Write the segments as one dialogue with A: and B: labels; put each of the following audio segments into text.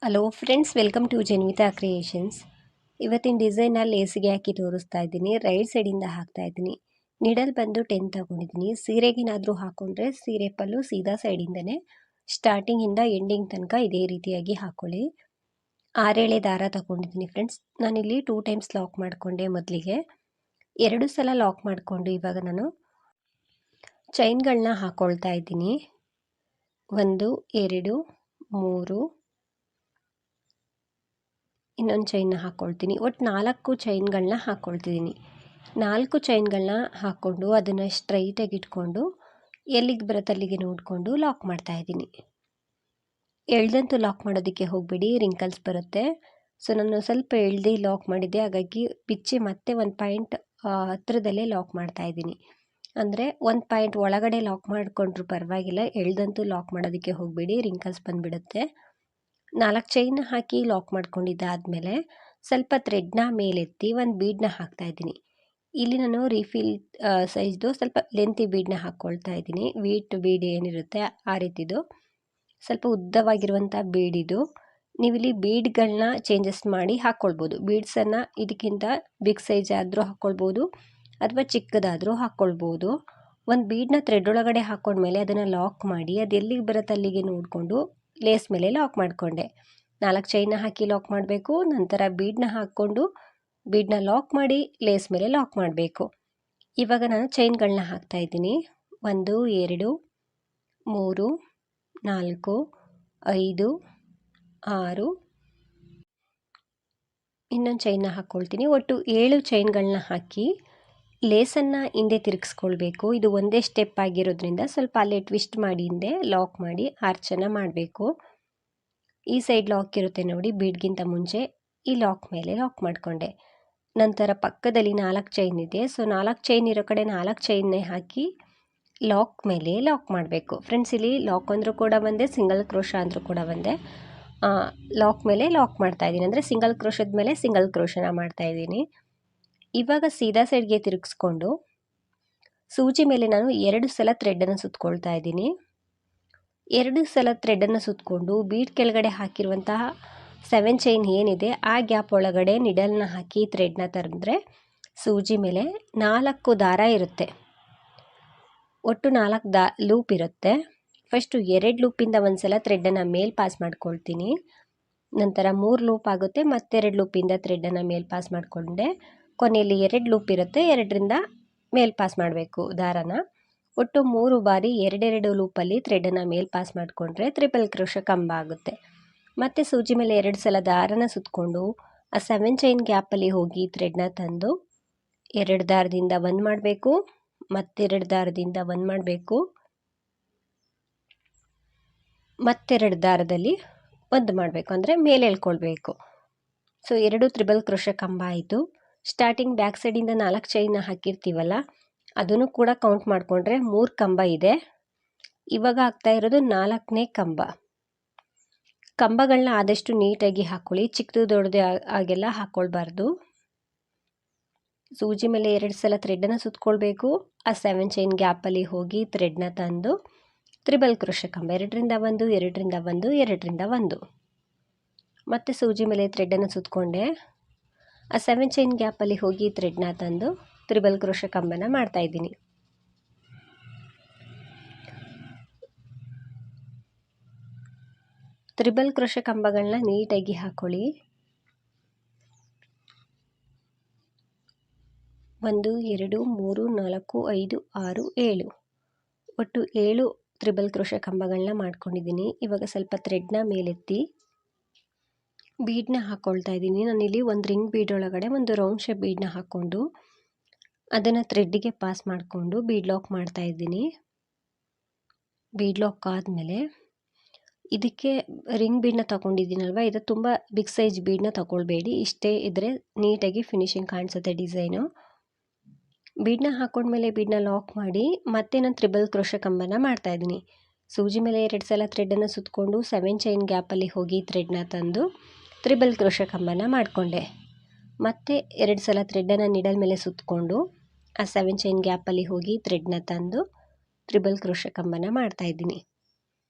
A: Hello friends, welcome to Janvita creations. ಇವತ್ತಿನ ಡಿಸೈನ್ನ ಲೇಸಿಗೆ ಹಾಕಿ ತೋರಿಸ್ತಾ ಇದ್ದೀನಿ. ರೈಟ್ ಸೈಡಿಂದ ಹಾಕ್ತಾ ಇದ್ದೀನಿ. ನೀಡಲ್ ಬಂದು 10 ತಗೊಂಡಿದ್ದೀನಿ. ಸೀರೆಗೇನಾದರೂ ಹಾಕ್ಕೊಂಡ್ರೆ ಸೀರೆ ಪಲ್ಲು ಸೀದಾ ಸೈಡಿಂದನೇ ಸ್ಟಾರ್ಟಿಂಗಿಂದ ಎಂಡಿಂಗ್ ತನಕ ಇದೇ ರೀತಿಯಾಗಿ ಹಾಕ್ಕೊಳ್ಳಿ. 6 ಎಳೆ ದಾರ ತಗೊಂಡಿದ್ದೀನಿ ಫ್ರೆಂಡ್ಸ್. ನಾನಿಲ್ಲಿ 2 ಟೈಮ್ಸ್ ಲಾಕ್ ಮಾಡಿಕೊಂಡೆ. ಮೊದಲಿಗೆ 2 ಸಲ ಲಾಕ್ ಮಾಡಿಕೊಂಡು ಇವಾಗ ನಾನು ಚೈನ್ಗಳನ್ನ ಹಾಕ್ಕೊಳ್ತಾ ಇದ್ದೀನಿ. 1 2 3 ಇನ್ನೊಂದು ಚೈನ್ನ ಹಾಕ್ಕೊಳ್ತೀನಿ. ಒಟ್ಟು 4 ಚೈನ್ಗಳನ್ನ ಹಾಕ್ಕೊಳ್ತಿದ್ದೀನಿ. 4 ಚೈನ್ಗಳನ್ನ ಹಾಕ್ಕೊಂಡು ಅದನ್ನು ಸ್ಟ್ರೈಟಾಗಿ ಇಟ್ಕೊಂಡು ಎಲ್ಲಿಗೆ ಬರುತ್ತೆ ಅಲ್ಲಿಗೆ ನೋಡಿಕೊಂಡು ಲಾಕ್ ಮಾಡ್ತಾ ಇದ್ದೀನಿ. ಎಳ್ದಂತೂ ಲಾಕ್ ಮಾಡೋದಕ್ಕೆ ಹೋಗಬೇಡಿ, ರಿಂಕಲ್ಸ್ ಬರುತ್ತೆ. ಸೊ ನಾನು ಸ್ವಲ್ಪ ಎಳ್ದು ಲಾಕ್ ಮಾಡಿದ್ದೆ, ಹಾಗಾಗಿ ಬಿಚ್ಚಿ ಮತ್ತೆ ಒಂದು ಪಾಯಿಂಟ್ ಹತ್ರದಲ್ಲೇ ಲಾಕ್ ಮಾಡ್ತಾ ಇದ್ದೀನಿ. ಅಂದರೆ ಒಂದು ಪಾಯಿಂಟ್ ಒಳಗಡೆ ಲಾಕ್ ಮಾಡಿಕೊಂಡ್ರೂ ಪರವಾಗಿಲ್ಲ, ಎಳ್ದಂತೂ ಲಾಕ್ ಮಾಡೋದಕ್ಕೆ ಹೋಗಬೇಡಿ, ರಿಂಕಲ್ಸ್ ಬಂದುಬಿಡುತ್ತೆ. 4 ಚೈನ್ ಹಾಕಿ ಲಾಕ್ ಮಾಡ್ಕೊಂಡಿದ್ದಾದಮೇಲೆ ಸ್ವಲ್ಪ ಥ್ರೆಡ್ನ ಮೇಲೆತ್ತಿ ಒಂದು ಬೀಡನ್ನ ಹಾಕ್ತಾ ಇದ್ದೀನಿ. ಇಲ್ಲಿ ನಾನು ರೀಫಿಲ್ ಸೈಜ್ದು ಸ್ವಲ್ಪ ಲೆಂತಿ ಬೀಡನ್ನ ಹಾಕ್ಕೊಳ್ತಾ ಇದ್ದೀನಿ. ವೀಟ್ ಬೀಡ್ ಏನಿರುತ್ತೆ ಆ ರೀತಿದು ಸ್ವಲ್ಪ ಉದ್ದವಾಗಿರುವಂಥ ಬೀಡಿದು. ನೀವಿಲ್ಲಿ ಬೀಡ್ಗಳನ್ನ ಚೇಂಜಸ್ ಮಾಡಿ ಹಾಕ್ಕೊಳ್ಬೋದು. ಬೀಡ್ಸನ್ನು ಇದಕ್ಕಿಂತ ಬಿಗ್ ಸೈಜ್ ಆದರೂ ಹಾಕ್ಕೊಳ್ಬೋದು ಅಥವಾ ಚಿಕ್ಕದಾದರೂ ಹಾಕ್ಕೊಳ್ಬೋದು. ಒಂದು ಬೀಡನ್ನ ಥ್ರೆಡ್ ಒಳಗಡೆ ಹಾಕ್ಕೊಂಡ್ಮೇಲೆ ಅದನ್ನು ಲಾಕ್ ಮಾಡಿ ಅದು ಎಲ್ಲಿಗೆ ಬರುತ್ತೆ ಅಲ್ಲಿಗೆ ನೋಡಿಕೊಂಡು ಲೇಸ್ ಮೇಲೆ ಲಾಕ್ ಮಾಡಿಕೊಂಡೆ. 4 ಚೈನ್ನ ಹಾಕಿ ಲಾಕ್ ಮಾಡಬೇಕು. ನಂತರ ಬೀಡನ್ನ ಹಾಕ್ಕೊಂಡು ಬೀಡನ್ನ ಲಾಕ್ ಮಾಡಿ ಲೇಸ್ ಮೇಲೆ ಲಾಕ್ ಮಾಡಬೇಕು. ಇವಾಗ ನಾನು ಚೈನ್ಗಳನ್ನ ಹಾಕ್ತಾ ಇದ್ದೀನಿ. 1 2 3 4 5 6 ಇನ್ನೊಂದು ಚೈನ್ನ ಹಾಕ್ಕೊಳ್ತೀನಿ. ಒಟ್ಟು 7 ಚೈನ್ಗಳನ್ನ ಹಾಕಿ ಲೇಸನ್ನು ಹಿಂದೆ ತಿರುಗಿಸ್ಕೊಳ್ಬೇಕು. ಇದು ಒಂದೇ ಸ್ಟೆಪ್ ಆಗಿರೋದ್ರಿಂದ ಸ್ವಲ್ಪ ಅಲ್ಲೇ ಟ್ವಿಸ್ಟ್ ಮಾಡಿ ಹಿಂದೆ ಲಾಕ್ ಮಾಡಿ ಆರ್ಚನ್ನು ಮಾಡಬೇಕು. ಈ ಸೈಡ್ ಲಾಕ್ ಇರುತ್ತೆ ನೋಡಿ, ಬೀಡ್ಗಿಂತ ಮುಂಚೆ ಈ ಲಾಕ್ ಮೇಲೆ ಲಾಕ್ ಮಾಡಿಕೊಂಡೆ. ನಂತರ ಪಕ್ಕದಲ್ಲಿ 4 ಚೈನ್ ಇದೆ. ಸೊ 4 ಚೈನ್ ಇರೋ ಕಡೆ 4 ಚೈನ್ನೇ ಹಾಕಿ ಲಾಕ್ ಮೇಲೆ ಲಾಕ್ ಮಾಡಬೇಕು. ಫ್ರೆಂಡ್ಸ್, ಇಲ್ಲಿ ಲಾಕ್ ಅಂದರೂ ಕೂಡ ಒಂದೇ, ಸಿಂಗಲ್ ಕ್ರೋಶ ಅಂದರೂ ಕೂಡ ಒಂದೇ. ಲಾಕ್ ಮೇಲೆ ಲಾಕ್ ಮಾಡ್ತಾ ಇದ್ದೀನಿ, ಅಂದರೆ ಸಿಂಗಲ್ ಕ್ರೋಶದ ಮೇಲೆ ಸಿಂಗಲ್ ಕ್ರೋಶನ ಮಾಡ್ತಾ ಇದ್ದೀನಿ. ಇವಾಗ ಸೀದಾ ಸೈಡ್ಗೆ ತಿರುಗಿಸ್ಕೊಂಡು ಸೂಜಿ ಮೇಲೆ ನಾನು 2 ಸಲ ಥ್ರೆಡನ್ನು ಸುತ್ಕೊಳ್ತಾ ಇದ್ದೀನಿ. 2 ಸಲ ಥ್ರೆಡನ್ನು ಸುತ್ತಕೊಂಡು ಬೀಡ್ ಕೆಳಗಡೆ ಹಾಕಿರುವಂತಹ 7 ಚೈನ್ ಏನಿದೆ ಆ ಗ್ಯಾಪ್ ಒಳಗಡೆ ನಿಡಲ್ನ ಹಾಕಿ ಥ್ರೆಡ್ನ ತಂದರೆ ಸೂಜಿ ಮೇಲೆ 4 ದಾರ ಇರುತ್ತೆ. ಒಟ್ಟು 4 ಲೂಪ್ ಇರುತ್ತೆ. ಫಸ್ಟು 2 ಲೂಪಿಂದ ಒಂದು ಸಲ ಥ್ರೆಡನ್ನು ಮೇಲೆ ಪಾಸ್ ಮಾಡ್ಕೊಳ್ತೀನಿ. ನಂತರ 3 ಲೂಪ್ ಆಗುತ್ತೆ, ಮತ್ತೆ 2 ಲೂಪಿಂದ ಥ್ರೆಡನ್ನು ಮೇಲೆ ಪಾಸ್ ಮಾಡಿಕೊಂಡೆ. ಕೊನೆಯಲ್ಲಿ 2 ಲೂಪ್ ಇರುತ್ತೆ, 2ರಿಂದ ಮೇಲೆ ಪಾಸ್ ಮಾಡಬೇಕು ದಾರನ. ಒಟ್ಟು 3 ಬಾರಿ 2 ಲೂಪಲ್ಲಿ ಥ್ರೆಡನ್ನು ಮೇಲೆ ಪಾಸ್ ಮಾಡಿಕೊಂಡ್ರೆ ಟ್ರಿಪಲ್ ಕ್ರೋಶ ಕಂಬ ಆಗುತ್ತೆ. ಮತ್ತು ಸೂಜಿ ಮೇಲೆ 2 ಸಲ ದಾರನ ಸುತ್ತಕೊಂಡು ಆ 7 ಚೈನ್ ಗ್ಯಾಪಲ್ಲಿ ಹೋಗಿ ಥ್ರೆಡ್ನ ತಂದು 2 ದಾರದಿಂದ 1 ಮಾಡಬೇಕು, ಮತ್ತೆರಡು ದಾರದಿಂದ 1 ಮಾಡಬೇಕು, ಮತ್ತೆರಡು ದಾರದಲ್ಲಿ 1 ಮಾಡಬೇಕು, ಅಂದರೆ ಮೇಲೆ ಎಳ್ಕೊಳ್ಬೇಕು. ಸೊ 2 ತ್ರಿಬಲ್ ಕ್ರೋಶ ಕಂಬ ಆಯಿತು. ಸ್ಟಾರ್ಟಿಂಗ್ ಬ್ಯಾಕ್ ಸೈಡಿಂದ 4 ಚೈನ್ನ ಹಾಕಿರ್ತೀವಲ್ಲ ಅದನ್ನು ಕೂಡ ಕೌಂಟ್ ಮಾಡಿಕೊಂಡ್ರೆ 3 ಕಂಬ ಇದೆ. ಇವಾಗ ಆಗ್ತಾ ಇರೋದು 4ನೇ ಕಂಬ. ಕಂಬಗಳನ್ನ ಆದಷ್ಟು ನೀಟಾಗಿ ಹಾಕ್ಕೊಳ್ಳಿ, ಚಿಕ್ಕದು ದೊಡ್ಡದು ಆಗೆಲ್ಲ ಹಾಕ್ಕೊಳ್ಬಾರ್ದು. ಸೂಜಿ ಮೇಲೆ 2 ಸಲ ಥ್ರೆಡನ್ನು ಸುತ್ತಕೊಳ್ಬೇಕು. ಆ 7 ಚೈನ್ ಗ್ಯಾಪಲ್ಲಿ ಹೋಗಿ ಥ್ರೆಡ್ನ ತಂದು ತ್ರಿಬಲ್ ಕ್ರೋಶ ಕಂಬ 2ರಿಂದ 1 2ರಿಂದ 1 2ರಿಂದ 1. ಮತ್ತು ಸೂಜಿ ಮೇಲೆ ಥ್ರೆಡನ್ನು ಸುತ್ತಕೊಂಡೆ. ಆ 7 ಚೈನ್ ಗ್ಯಾಪಲ್ಲಿ ಹೋಗಿ ಥ್ರೆಡ್ನ ತಂದು ತ್ರಿಬಲ್ ಕ್ರೋಶ ಕಂಬನ ಮಾಡ್ತಾಯಿದ್ದೀನಿ. ತ್ರಿಬಲ್ ಕ್ರೋಶ ಕಂಬಗಳನ್ನ ನೀಟಾಗಿ ಹಾಕ್ಕೊಳ್ಳಿ. 1 2 3 4 5 6 7 ಒಟ್ಟು 7 ತ್ರಿಬಲ್ ಕ್ರೋಶ ಕಂಬಗಳನ್ನ ಮಾಡ್ಕೊಂಡಿದ್ದೀನಿ. ಇವಾಗ ಸ್ವಲ್ಪ ಥ್ರೆಡ್ನ ಮೇಲೆತ್ತಿ ಬೀಡನ್ನ ಹಾಕ್ಕೊಳ್ತಾ ಇದ್ದೀನಿ. ನಾನಿಲ್ಲಿ ಒಂದು ರಿಂಗ್ ಬೀಡ್ ಒಳಗಡೆ ಒಂದು ರೌಂಡ್ ಶೇಪ್ ಬೀಡನ್ನ ಹಾಕ್ಕೊಂಡು ಅದನ್ನು ಥ್ರೆಡ್ಡಿಗೆ ಪಾಸ್ ಮಾಡಿಕೊಂಡು ಬೀಡ್ ಲಾಕ್ ಮಾಡ್ತಾ ಇದ್ದೀನಿ. ಬೀಡ್ ಲಾಕ್ ಆದಮೇಲೆ ಇದಕ್ಕೆ ರಿಂಗ್ ಬೀಡನ್ನ ತಗೊಂಡಿದ್ದೀನಲ್ವ, ಇದು ತುಂಬ ಬಿಗ್ ಸೈಜ್ ಬೀಡನ್ನ ತಗೊಳ್ಬೇಡಿ, ಇಷ್ಟೇ ಇದ್ದರೆ ನೀಟಾಗಿ ಫಿನಿಶಿಂಗ್ ಕಾಣಿಸುತ್ತೆ ಡಿಸೈನು. ಬೀಡನ್ನ ಹಾಕ್ಕೊಂಡ್ಮೇಲೆ ಬೀಡನ್ನ ಲಾಕ್ ಮಾಡಿ ಮತ್ತೆ ನಾನು ತ್ರಿಬಲ್ ಕ್ರೋಶ ಕಂಬನ ಮಾಡ್ತಾಯಿದ್ದೀನಿ. ಸೂಜಿ ಮೇಲೆ 2 ಸಲ ಥ್ರೆಡನ್ನು ಸುತ್ತಕೊಂಡು 7 ಚೈನ್ ಗ್ಯಾಪಲ್ಲಿ ಹೋಗಿ ಥ್ರೆಡ್ನ ತಂದು ತ್ರಿಬಲ್ ಕ್ರೋಶ ಕಂಬನ ಮಾಡಿಕೊಂಡೆ. ಮತ್ತೆ 2 ಸಲ ಥ್ರೆಡನ್ನು ನಿಡಲ್ ಮೇಲೆ ಸುತ್ತಕೊಂಡು ಆ 7 ಚೈನ್ ಗ್ಯಾಪಲ್ಲಿ ಹೋಗಿ ಥ್ರೆಡ್ನ ತಂದು ತ್ರಿಬಲ್ ಕ್ರೋಶ ಕಂಬನ ಮಾಡ್ತಾಯಿದ್ದೀನಿ.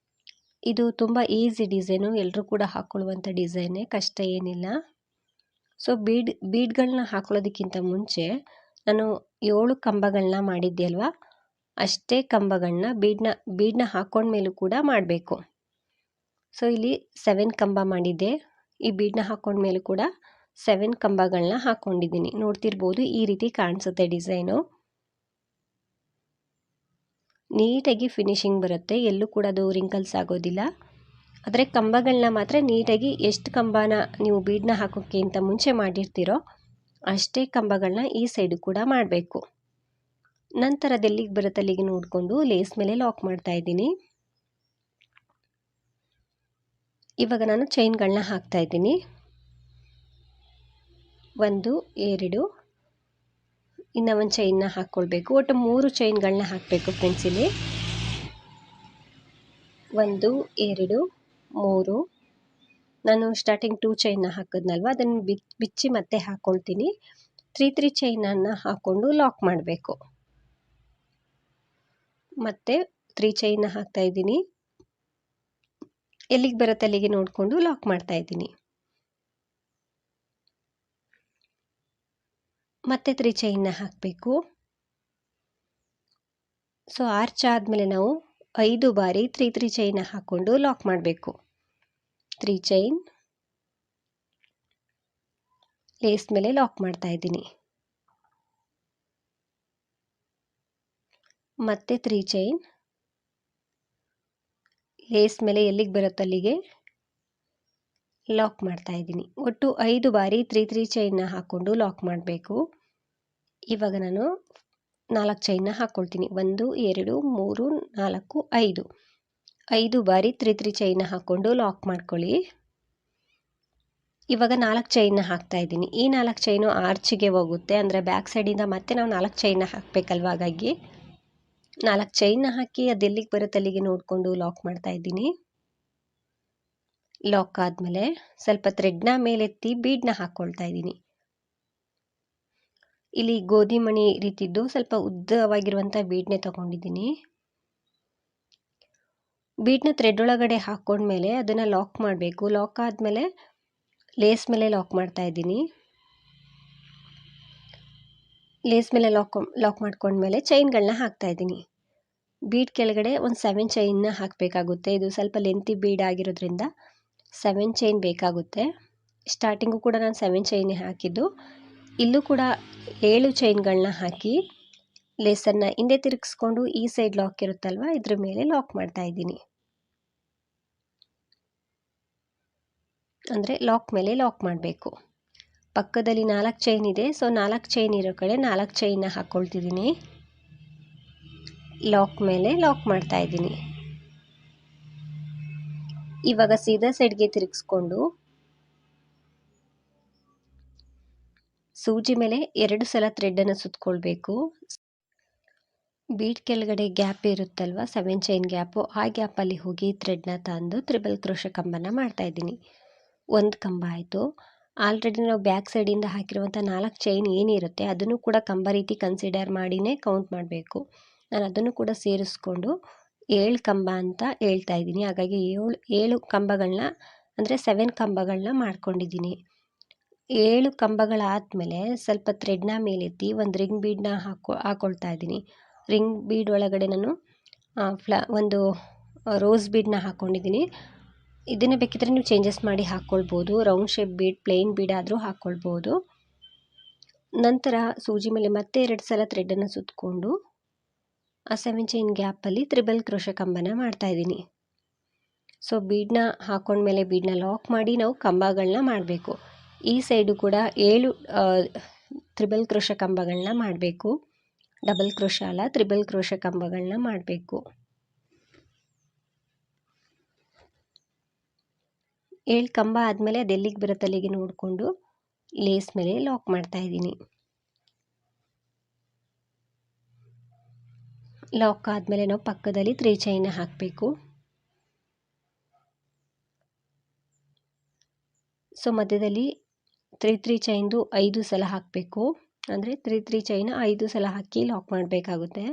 A: ಇದು ತುಂಬ ಈಸಿ ಡಿಸೈನು, ಎಲ್ಲರೂ ಕೂಡ ಹಾಕ್ಕೊಳ್ಳುವಂಥ ಡಿಸೈನೇ, ಕಷ್ಟ ಏನಿಲ್ಲ. ಸೊ ಬೀಡ್ಗಳನ್ನ ಹಾಕೊಳ್ಳೋದಕ್ಕಿಂತ ಮುಂಚೆ ನಾನು 7 ಕಂಬಗಳನ್ನ ಮಾಡಿದ್ದೆ ಅಲ್ವಾ, ಅಷ್ಟೇ ಕಂಬಗಳನ್ನ ಬೀಡನ್ನ ಹಾಕೊಂಡ್ಮೇಲೂ ಕೂಡ ಮಾಡಬೇಕು. ಸೊ ಇಲ್ಲಿ 7 ಕಂಬ ಮಾಡಿದ್ದೆ, ಈ ಬೀಡನ್ನ ಹಾಕೊಂಡ್ಮೇಲೂ ಕೂಡ 7 ಕಂಬಗಳನ್ನ ಹಾಕ್ಕೊಂಡಿದ್ದೀನಿ. ನೋಡ್ತಿರ್ಬೋದು, ಈ ರೀತಿ ಕಾಣಿಸುತ್ತೆ ಡಿಸೈನು. ನೀಟಾಗಿ ಫಿನಿಶಿಂಗ್ ಬರುತ್ತೆ, ಎಲ್ಲೂ ಕೂಡ ಅದು ರಿಂಕಲ್ಸ್ ಆಗೋದಿಲ್ಲ. ಆದರೆ ಕಂಬಗಳನ್ನ ಮಾತ್ರ ನೀಟಾಗಿ ಎಷ್ಟು ಕಂಬನ ನೀವು ಬೀಡನ್ನ ಹಾಕೋಕ್ಕೆ ಅಂತ ಮುಂಚೆ ಮಾಡಿರ್ತೀರೋ ಅಷ್ಟೇ ಕಂಬಗಳನ್ನ ಈ ಸೈಡು ಕೂಡ ಮಾಡಬೇಕು. ನಂತರ ಅದೆಲ್ಲಿಗೆ ಬರುತ್ತೆ ಅಲ್ಲಿಗೆ ನೋಡಿಕೊಂಡು ಲೇಸ್ ಮೇಲೆ ಲಾಕ್ ಮಾಡ್ತಾ ಇದ್ದೀನಿ. ಇವಾಗ ನಾನು ಚೈನ್ಗಳನ್ನ ಹಾಕ್ತಾ ಇದ್ದೀನಿ. 1 2 ಇನ್ನು ಒಂದು ಚೈನ್ನ ಹಾಕ್ಕೊಳ್ಬೇಕು. ಒಟ್ಟು 3 ಚೈನ್ಗಳನ್ನ ಹಾಕಬೇಕು ಫ್ರೆಂಡ್ಸ್. ಇಲ್ಲಿ 1 2 3 ನಾನು ಸ್ಟಾರ್ಟಿಂಗ್ 2 ಚೈನ್ನ ಹಾಕಿದ್ನಲ್ವ, ಅದನ್ನು ಬಿಚ್ಚಿ ಮತ್ತೆ ಹಾಕ್ಕೊಳ್ತೀನಿ. 3 ಚೈನನ್ನು ಹಾಕ್ಕೊಂಡು ಲಾಕ್ ಮಾಡಬೇಕು. ಮತ್ತೆ 3 ಚೈನ್ನ ಹಾಕ್ತಾ ಇದ್ದೀನಿ. ಎಲ್ಲಿಗೆ ಬರುತ್ತೆ ಅಲ್ಲಿಗೆ ನೋಡಿಕೊಂಡು ಲಾಕ್ ಮಾಡ್ತಾ ಇದ್ದೀನಿ. ಮತ್ತೆ 3 ಚೈನ್ನ ಹಾಕಬೇಕು. ಸೊ ಆರ್ಚ್ ಆದಮೇಲೆ ನಾವು 5 ಬಾರಿ 3 ಚೈನ್ನ ಹಾಕ್ಕೊಂಡು ಲಾಕ್ ಮಾಡಬೇಕು. 3 ಚೈನ್, ಲೇಸ್ ಮೇಲೆ ಲಾಕ್ ಮಾಡ್ತಾ ಇದ್ದೀನಿ. ಮತ್ತೆ 3 ಚೈನ್, ಲೇಸ್ ಮೇಲೆ ಎಲ್ಲಿಗೆ ಬರುತ್ತೆ ಅಲ್ಲಿಗೆ ಲಾಕ್ ಮಾಡ್ತಾ ಇದ್ದೀನಿ. ಒಟ್ಟು 5 ಬಾರಿ 3 ಚೈನ್ನ ಹಾಕ್ಕೊಂಡು ಲಾಕ್ ಮಾಡಬೇಕು. ಇವಾಗ ನಾನು 4 ಚೈನ್ನ ಹಾಕ್ಕೊಳ್ತೀನಿ. 1 2 3 4 5 5 ಬಾರಿ 3 ಚೈನ್ನ ಹಾಕ್ಕೊಂಡು ಲಾಕ್ ಮಾಡ್ಕೊಳ್ಳಿ. ಇವಾಗ 4 ಚೈನ್ನ ಹಾಕ್ತಾ ಇದ್ದೀನಿ. ಈ 4 ಚೈನು ಆರ್ಚಿಗೆ ಹೋಗುತ್ತೆ, ಅಂದರೆ ಬ್ಯಾಕ್ ಸೈಡಿಂದ ಮತ್ತೆ ನಾವು 4 ಚೈನ್ನ ಹಾಕಬೇಕಲ್ವ, ಹಾಗಾಗಿ 4 ಚೈನ್ನ ಹಾಕಿ ಅದೆಲ್ಲಿಗೆ ಬರುತ್ತೆ ಅಲ್ಲಿಗೆ ನೋಡಿಕೊಂಡು ಲಾಕ್ ಮಾಡ್ತಾ ಇದ್ದೀನಿ. ಲಾಕ್ ಆದಮೇಲೆ ಸ್ವಲ್ಪ ಥ್ರೆಡ್ನ ಮೇಲೆತ್ತಿ ಬೀಡನ್ನ ಹಾಕ್ಕೊಳ್ತಾ ಇದ್ದೀನಿ. ಇಲ್ಲಿ ಗೋಧಿ ಮಣಿ ರೀತಿದ್ದು ಸ್ವಲ್ಪ ಉದ್ದವಾಗಿರುವಂಥ ಬೀಡನ್ನೇ ತಗೊಂಡಿದ್ದೀನಿ. ಬೀಡನ್ನ ಥ್ರೆಡ್ ಒಳಗಡೆ ಹಾಕ್ಕೊಂಡ್ಮೇಲೆ ಅದನ್ನು ಲಾಕ್ ಮಾಡಬೇಕು. ಲಾಕ್ ಆದಮೇಲೆ ಲೇಸ್ ಮೇಲೆ ಲಾಕ್ ಮಾಡ್ತಾ ಇದ್ದೀನಿ. ಲೇಸ್ ಮೇಲೆ ಲಾಕ್ ಮಾಡ್ಕೊಂಡ್ಮೇಲೆ ಚೈನ್ಗಳನ್ನ ಹಾಕ್ತಾ ಇದ್ದೀನಿ. ಬೀಡ್ ಕೆಳಗಡೆ ಒಂದು 7 ಚೈನ್ನ ಹಾಕಬೇಕಾಗುತ್ತೆ. ಇದು ಸ್ವಲ್ಪ ಲೆಂತಿ ಬೀಡ್ ಆಗಿರೋದ್ರಿಂದ 7 ಚೈನ್ ಬೇಕಾಗುತ್ತೆ. ಸ್ಟಾರ್ಟಿಂಗು ಕೂಡ ನಾನು 7 ಚೈನೇ ಹಾಕಿದ್ದು. ಇಲ್ಲೂ ಕೂಡ 7 ಚೈನ್ಗಳನ್ನ ಹಾಕಿ ಲೇಸನ್ನು ಹಿಂದೆ ತಿರುಗಿಸ್ಕೊಂಡು ಈ ಸೈಡ್ ಲಾಕ್ ಇರುತ್ತಲ್ವ ಇದ್ರ ಮೇಲೆ ಲಾಕ್ ಮಾಡ್ತಾ ಇದ್ದೀನಿ. ಅಂದರೆ ಲಾಕ್ ಮೇಲೆ ಲಾಕ್ ಮಾಡಬೇಕು. ಪಕ್ಕದಲ್ಲಿ 4 ಚೈನ್ ಇದೆ, ಸೊ 4 ಚೈನ್ ಇರೋ ಕಡೆ 4 ಚೈನ್ನ ಹಾಕ್ಕೊಳ್ತಿದ್ದೀನಿ. ಲಾಕ್ ಮೇಲೆ ಲಾಕ್ ಮಾಡ್ತಾ ಇದ್ದೀನಿ. ಇವಾಗ ಸೀದಾ ಸೈಡ್ಗೆ ತಿರುಗಿಸ್ಕೊಂಡು ಸೂಜಿ ಮೇಲೆ 2 ಸಲ ಥ್ರೆಡ್ಡನ್ನು ಸುತ್ತಕೊಳ್ಬೇಕು. ಬೀಡ್ ಕೆಳಗಡೆ ಗ್ಯಾಪ್ ಇರುತ್ತಲ್ವ 7 ಚೈನ್ ಗ್ಯಾಪು, ಆ ಗ್ಯಾಪಲ್ಲಿ ಹೋಗಿ ಥ್ರೆಡ್ನ ತಂದು ತ್ರಿಬಲ್ ಕ್ರೋಶೆ ಕಂಬನ ಮಾಡ್ತಾ ಇದ್ದೀನಿ. 1 ಕಂಬ ಆಯಿತು. ಆಲ್ರೆಡಿ ನಾವು ಬ್ಯಾಕ್ ಸೈಡಿಂದ ಹಾಕಿರುವಂಥ 4 ಚೈನ್ ಏನಿರುತ್ತೆ ಅದನ್ನು ಕೂಡ ಕಂಬ ರೀತಿ ಕನ್ಸಿಡರ್ ಮಾಡಿನೇ ಕೌಂಟ್ ಮಾಡಬೇಕು. ನಾನು ಅದನ್ನು ಕೂಡ ಸೇರಿಸ್ಕೊಂಡು 7 ಕಂಬ ಅಂತ ಹೇಳ್ತಾ ಇದ್ದೀನಿ. ಹಾಗಾಗಿ 7 ಕಂಬಗಳನ್ನ ಅಂದರೆ 7 ಕಂಬಗಳನ್ನ ಮಾಡ್ಕೊಂಡಿದ್ದೀನಿ. 7 ಕಂಬಗಳಾದಮೇಲೆ ಸ್ವಲ್ಪ ಥ್ರೆಡ್ನ ಮೇಲೆತ್ತಿ ಒಂದು ರಿಂಗ್ ಬೀಡನ್ನ ಹಾಕ್ಕೊಳ್ತಾ ಇದ್ದೀನಿ. ರಿಂಗ್ ಬೀಡ್ ಒಳಗಡೆ ನಾನು ಒಂದು ರೋಸ್ ಬೀಡನ್ನ ಹಾಕ್ಕೊಂಡಿದ್ದೀನಿ. ಇದನ್ನು ಬೇಕಿದ್ರೆ ನೀವು ಚೇಂಜಸ್ ಮಾಡಿ ಹಾಕ್ಕೊಳ್ಬೋದು. Round shape bead, plain bead ಆದರೂ ಹಾಕ್ಕೊಳ್ಬೋದು. ನಂತರ ಸೂಜಿ ಮೇಲೆ ಮತ್ತೆ 2 ಸಲ ಥ್ರೆಡ್ಡನ್ನು ಸುತ್ತಕೊಂಡು ಆ 7 ಚೈನ್ ಗ್ಯಾಪಲ್ಲಿ ತ್ರಿಬಲ್ ಕ್ರೋಶೆ ಕಂಬನ ಮಾಡ್ತಾ ಇದ್ದೀನಿ. ಸೊ ಬೀಡನ್ನ ಹಾಕ್ಕೊಂಡ್ಮೇಲೆ ಬೀಡನ್ನ ಲಾಕ್ ಮಾಡಿ ನಾವು ಕಂಬಗಳನ್ನ ಮಾಡಬೇಕು. ಈ ಸೈಡು ಕೂಡ 7 ತ್ರಿಬಲ್ ಕ್ರೋಶೆ ಕಂಬಗಳನ್ನ ಮಾಡಬೇಕು. ಡಬಲ್ ಕ್ರೋಶ ಅಲ್ಲ, ತ್ರಿಬಲ್ ಕ್ರೋಶೆ ಕಂಬಗಳನ್ನ ಮಾಡಬೇಕು. 7 ಕಂಬ ಆದಮೇಲೆ ಅದೆಲ್ಲಿಗೆ ಬರುತ್ತೆ ಅಲ್ಲಿಗೆ ನೋಡಿಕೊಂಡು ಲೇಸ್ ಮೇಲೆ ಲಾಕ್ ಮಾಡ್ತಾ ಇದ್ದೀನಿ. ಲಾಕ್ ಆದಮೇಲೆ ನಾವು ಪಕ್ಕದಲ್ಲಿ 3 ಚೈನ್ನ ಹಾಕಬೇಕು. ಸೊ ಮಧ್ಯದಲ್ಲಿ 3 ಚೈನ್ದು 5 ಸಲ ಹಾಕಬೇಕು. ಅಂದರೆ 3 ಚೈನ 5 ಸಲ ಹಾಕಿ ಲಾಕ್ ಮಾಡಬೇಕಾಗುತ್ತೆ.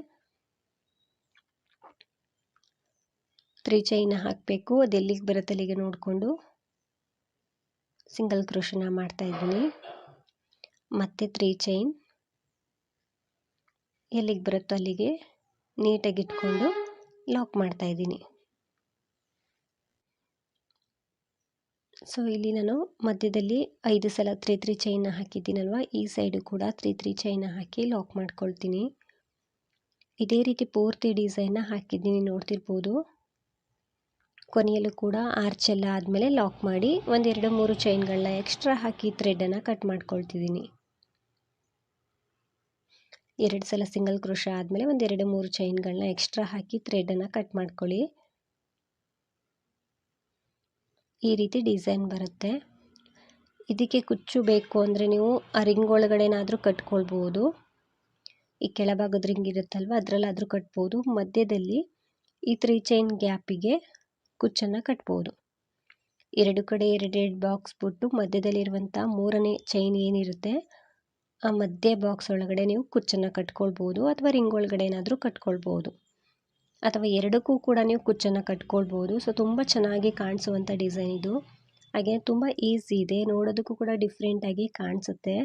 A: 3 ಚೈನ್ ಹಾಕಬೇಕು. ಅದು ಎಲ್ಲಿಗೆ ಬರುತ್ತೆ ಅಲ್ಲಿಗೆ ನೋಡಿಕೊಂಡು ಸಿಂಗಲ್ ಕ್ರೋಶನ ಮಾಡ್ತಾಯಿದ್ದೀನಿ. ಮತ್ತೆ 3 ಚೈನ್ ಎಲ್ಲಿಗೆ ಬರುತ್ತೋ ಅಲ್ಲಿಗೆ ನೀಟಾಗಿ ಇಟ್ಕೊಂಡು ಲಾಕ್ ಮಾಡ್ತಾಯಿದ್ದೀನಿ. ಸೊ ಇಲ್ಲಿ ನಾನು ಮಧ್ಯದಲ್ಲಿ 5 ಸಲ 3 ಚೈನ್ನ ಹಾಕಿದ್ದೀನಲ್ವ, ಈ ಸೈಡು ಕೂಡ 3 ಚೈನ್ನ ಹಾಕಿ ಲಾಕ್ ಮಾಡ್ಕೊಳ್ತೀನಿ. ಇದೇ ರೀತಿ ಪೂರ್ತಿ ಡಿಸೈನ್ನ ಹಾಕಿದ್ದೀನಿ, ನೋಡ್ತಿರ್ಬೋದು. ಕೊನೆಯಲ್ಲೂ ಕೂಡ ಆರ್ಚ್ ಎಲ್ಲ ಆದಮೇಲೆ ಲಾಕ್ ಮಾಡಿ 1 2 3 ಚೈನ್ಗಳನ್ನ ಎಕ್ಸ್ಟ್ರಾ ಹಾಕಿ ಥ್ರೆಡನ್ನು ಕಟ್ ಮಾಡ್ಕೊಳ್ತಿದ್ದೀನಿ. 2 ಸಲ ಸಿಂಗಲ್ ಕ್ರೋಶ ಆದಮೇಲೆ 1 2 3 ಚೈನ್ಗಳನ್ನ ಎಕ್ಸ್ಟ್ರಾ ಹಾಕಿ ಥ್ರೆಡನ್ನು ಕಟ್ ಮಾಡ್ಕೊಳ್ಳಿ. ಈ ರೀತಿ ಡಿಸೈನ್ ಬರುತ್ತೆ. ಇದಕ್ಕೆ ಕುಚ್ಚು ಬೇಕು ಅಂದರೆ ನೀವು ಆ ರಿಂಗ್ ಒಳಗಡೆನಾದರೂ ಕಟ್ಕೊಳ್ಬೋದು. ಈ ಕೆಳಭಾಗದ ರಿಂಗ್ ಇರುತ್ತಲ್ವ ಅದರಲ್ಲಾದರೂ ಕಟ್ಬೋದು. ಮಧ್ಯದಲ್ಲಿ ಈ 3 ಚೈನ್ ಗ್ಯಾಪಿಗೆ ಕುಚ್ಚನ್ನು ಕಟ್ಬೋದು. 2 ಕಡೆ 2 ಬಾಕ್ಸ್ ಬಿಟ್ಟು ಮಧ್ಯದಲ್ಲಿರುವಂಥ 3ನೇ ಚೈನ್ ಏನಿರುತ್ತೆ ಆ ಮಧ್ಯ ಬಾಕ್ಸ್ ಒಳಗಡೆ ನೀವು ಕುಚ್ಚನ್ನು ಕಟ್ಕೊಳ್ಬೋದು, ಅಥವಾ ರಿಂಗ್ ಒಳಗಡೆ ಏನಾದರೂ ಕಟ್ಕೊಳ್ಬೋದು, ಅಥವಾ ಎರಡಕ್ಕೂ ಕೂಡ ನೀವು ಕುಚ್ಚನ್ನು ಕಟ್ಕೊಳ್ಬೋದು. ಸೊ ತುಂಬ ಚೆನ್ನಾಗಿ ಕಾಣಿಸುವಂಥ ಡಿಸೈನ್ ಇದು. ಹಾಗೆ ತುಂಬ ಈಸಿ ಇದೆ, ನೋಡೋದಕ್ಕೂ ಕೂಡ ಡಿಫ್ರೆಂಟಾಗಿ ಕಾಣಿಸುತ್ತೆ.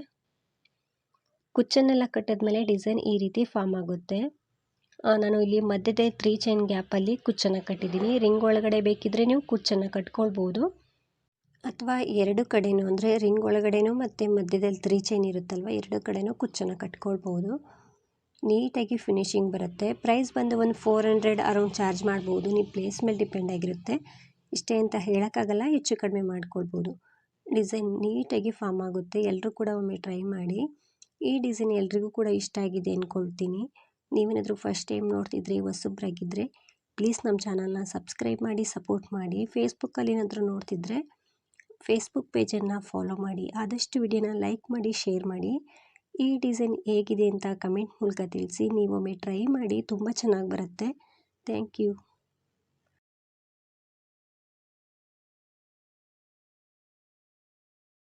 A: ಕುಚ್ಚನ್ನೆಲ್ಲ ಕಟ್ಟಿದ್ಮೇಲೆ ಡಿಸೈನ್ ಈ ರೀತಿ ಫಾರ್ಮ್ ಆಗುತ್ತೆ. ನಾನು ಇಲ್ಲಿ ಮಧ್ಯದ 3 ಚೈನ್ ಗ್ಯಾಪಲ್ಲಿ ಕುಚ್ಚನ್ನು ಕಟ್ಟಿದ್ದೀನಿ. ರಿಂಗ್ ಒಳಗಡೆ ಬೇಕಿದ್ದರೆ ನೀವು ಕುಚ್ಚನ್ನು ಕಟ್ಕೊಳ್ಬೋದು, ಅಥವಾ ಎರಡು ಕಡೆನೂ ಅಂದರೆ ರಿಂಗ್ ಒಳಗಡೆನೂ ಮತ್ತು ಮಧ್ಯದಲ್ಲಿ 3 ಚೈನ್ ಇರುತ್ತಲ್ವ ಎರಡು ಕಡೆನೂ ಕುಚ್ಚನ್ನು ಕಟ್ಕೊಳ್ಬೋದು. ನೀಟಾಗಿ ಫಿನಿಶಿಂಗ್ ಬರುತ್ತೆ. ಪ್ರೈಸ್ ಬಂದು ಒಂದು 400 ಅರೌಂಡ್ ಚಾರ್ಜ್ ಮಾಡ್ಬೋದು. ನೀವು ಪ್ಲೇಸ್ ಮೇಲೆ ಡಿಪೆಂಡ್ ಆಗಿರುತ್ತೆ. ಇಷ್ಟೇ ಅಂತ ಹೇಳೋಕ್ಕಾಗಲ್ಲ, ಹೆಚ್ಚು ಕಡಿಮೆ ಮಾಡ್ಕೊಳ್ಬೋದು. ಡಿಸೈನ್ ನೀಟಾಗಿ ಫಾರ್ಮ್ ಆಗುತ್ತೆ. ಎಲ್ಲರೂ ಕೂಡ ಒಮ್ಮೆ ಟ್ರೈ ಮಾಡಿ. ಈ ಡಿಸೈನ್ ಎಲ್ರಿಗೂ ಕೂಡ ಇಷ್ಟ ಆಗಿದೆ ಅಂದ್ಕೊಳ್ತೀನಿ. ನೀವೇನಾದರೂ ಫಸ್ಟ್ ಟೈಮ್ ನೋಡ್ತಿದ್ರೆ ಹೊಸಬ್ರಾಗಿದ್ದರೆ ಪ್ಲೀಸ್ ನಮ್ಮ ಚಾನಲ್ನ ಸಬ್ಸ್ಕ್ರೈಬ್ ಮಾಡಿ ಸಪೋರ್ಟ್ ಮಾಡಿ. ಫೇಸ್ಬುಕ್ಕಲ್ಲಿ ಏನಾದರೂ ನೋಡ್ತಿದ್ರೆ ಫೇಸ್ಬುಕ್ ಪೇಜನ್ನು ಫಾಲೋ ಮಾಡಿ. ಆದಷ್ಟು ವಿಡಿಯೋನ ಲೈಕ್ ಮಾಡಿ, ಶೇರ್ ಮಾಡಿ. ಈ ಡಿಸೈನ್ ಹೇಗಿದೆ ಅಂತ ಕಮೆಂಟ್ ಮೂಲಕ ತಿಳಿಸಿ. ನೀವೊಮ್ಮೆ ಟ್ರೈ ಮಾಡಿ, ತುಂಬ ಚೆನ್ನಾಗಿ ಬರುತ್ತೆ. Thank you.